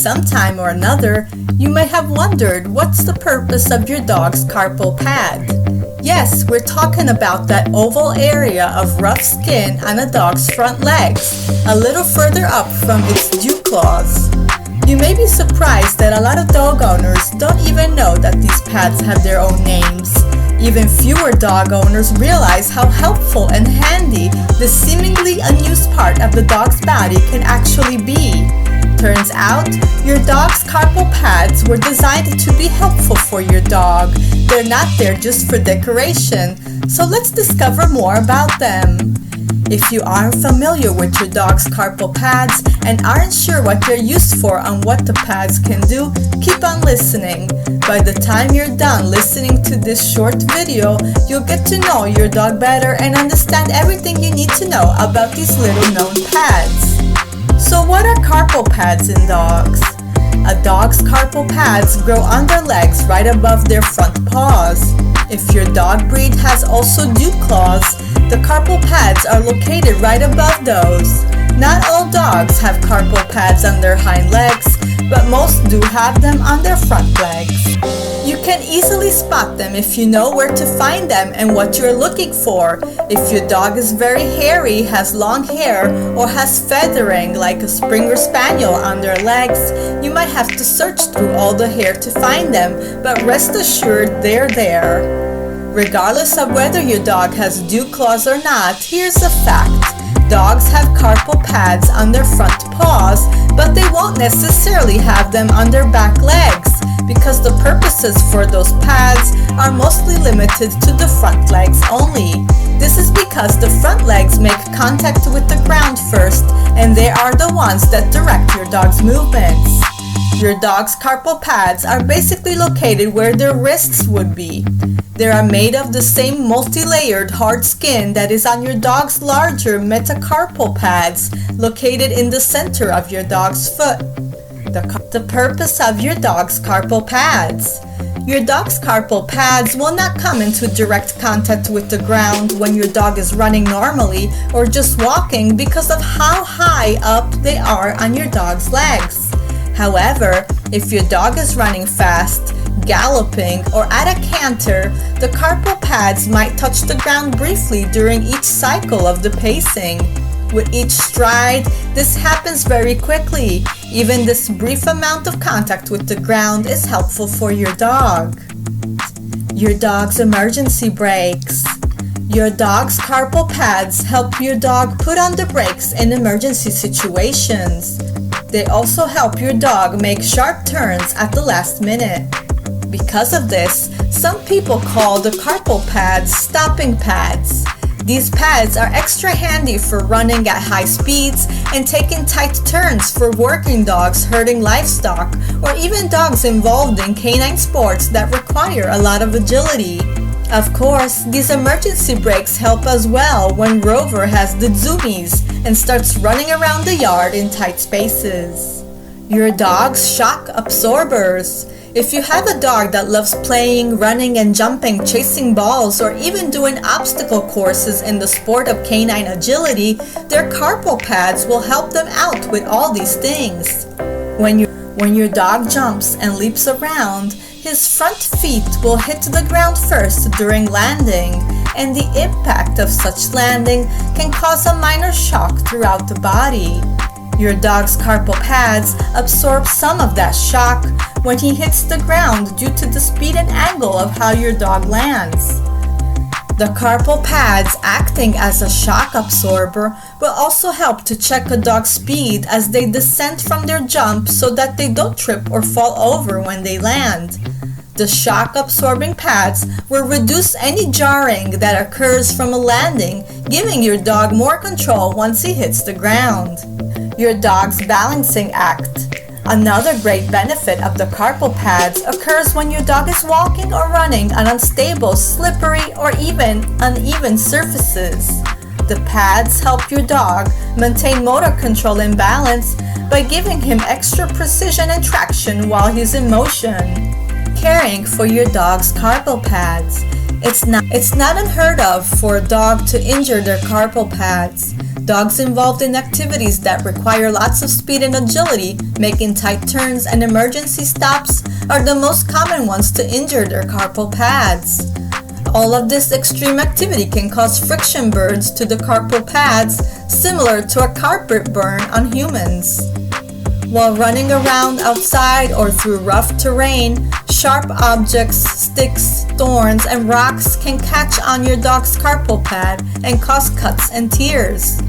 sometime or another, you may have wondered what's the purpose of your dog's carpal pad. Yes, we're talking about that oval area of rough skin on a dog's front legs, a little further up from its dew claws. You may be surprised that a lot of dog owners don't even know that these pads have their own names. Even fewer dog owners realize how helpful and handy this seemingly unused part of the dog's body can actually be. Turns out, your dog's carpal pads were designed to be helpful for your dog. They're not there just for decoration, so let's discover more about them. If you aren't familiar with your dog's carpal pads and aren't sure what they're used for and what the pads can do, keep on listening. By the time you're done listening to this short video, you'll get to know your dog better and understand everything you need to know about these little known pads. So what are carpal pads in dogs? A dog's carpal pads grow on their legs right above their front paws. If your dog breed has also dew claws, the carpal pads are located right above those. Not all dogs have carpal pads on their hind legs, but most do have them on their front legs. You can easily spot them if you know where to find them and what you're looking for. If your dog is very hairy, has long hair, or has feathering like a Springer Spaniel on their legs, you might have to search through all the hair to find them, but rest assured they're there. Regardless of whether your dog has dew claws or not, here's a fact. Dogs have carpal pads on their front paws, but they won't necessarily have them on their back legs because the purposes for those pads are mostly limited to the front legs only. This is because the front legs make contact with the ground first, and they are the ones that direct your dog's movements. Your dog's carpal pads are basically located where their wrists would be. They are made of the same multi-layered hard skin that is on your dog's larger metacarpal pads located in the center of your dog's foot. The purpose of your dog's carpal pads. Your dog's carpal pads will not come into direct contact with the ground when your dog is running normally or just walking because of how high up they are on your dog's legs. However, if your dog is running fast, galloping, or at a canter, the carpal pads might touch the ground briefly during each cycle of the pacing. With each stride, this happens very quickly. Even this brief amount of contact with the ground is helpful for your dog. Your dog's emergency brakes. Your dog's carpal pads help your dog put on the brakes in emergency situations. They also help your dog make sharp turns at the last minute. Because of this, some people call the carpal pads stopping pads. These pads are extra handy for running at high speeds and taking tight turns for working dogs herding livestock or even dogs involved in canine sports that require a lot of agility. Of course, these emergency brakes help as well when Rover has the zoomies and starts running around the yard in tight spaces. Your dog's shock absorbers. If you have a dog that loves playing, running and jumping, chasing balls, or even doing obstacle courses in the sport of canine agility, their carpal pads will help them out with all these things. When your dog jumps and leaps around, his front feet will hit the ground first during landing, and the impact of such landing can cause a minor shock throughout the body. Your dog's carpal pads absorb some of that shock when he hits the ground due to the speed and angle of how your dog lands. The carpal pads acting as a shock absorber will also help to check a dog's speed as they descend from their jump so that they don't trip or fall over when they land. The shock absorbing pads will reduce any jarring that occurs from a landing, giving your dog more control once he hits the ground. Your dog's balancing act. Another great benefit of the carpal pads occurs when your dog is walking or running on unstable, slippery, or even uneven surfaces. The pads help your dog maintain motor control and balance by giving him extra precision and traction while he's in motion. Caring for your dog's carpal pads. It's not unheard of for a dog to injure their carpal pads. Dogs involved in activities that require lots of speed and agility, making tight turns and emergency stops, are the most common ones to injure their carpal pads. All of this extreme activity can cause friction burns to the carpal pads, similar to a carpet burn on humans. While running around outside or through rough terrain, sharp objects, sticks, thorns, and rocks can catch on your dog's carpal pad and cause cuts and tears.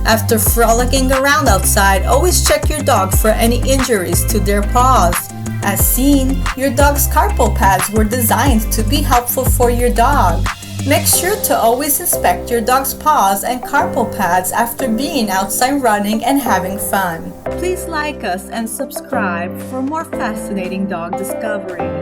After frolicking around outside, always check your dog for any injuries to their paws. As seen, your dog's carpal pads were designed to be helpful for your dog. Make sure to always inspect your dog's paws and carpal pads after being outside running and having fun. Please like us and subscribe for more fascinating dog discoveries.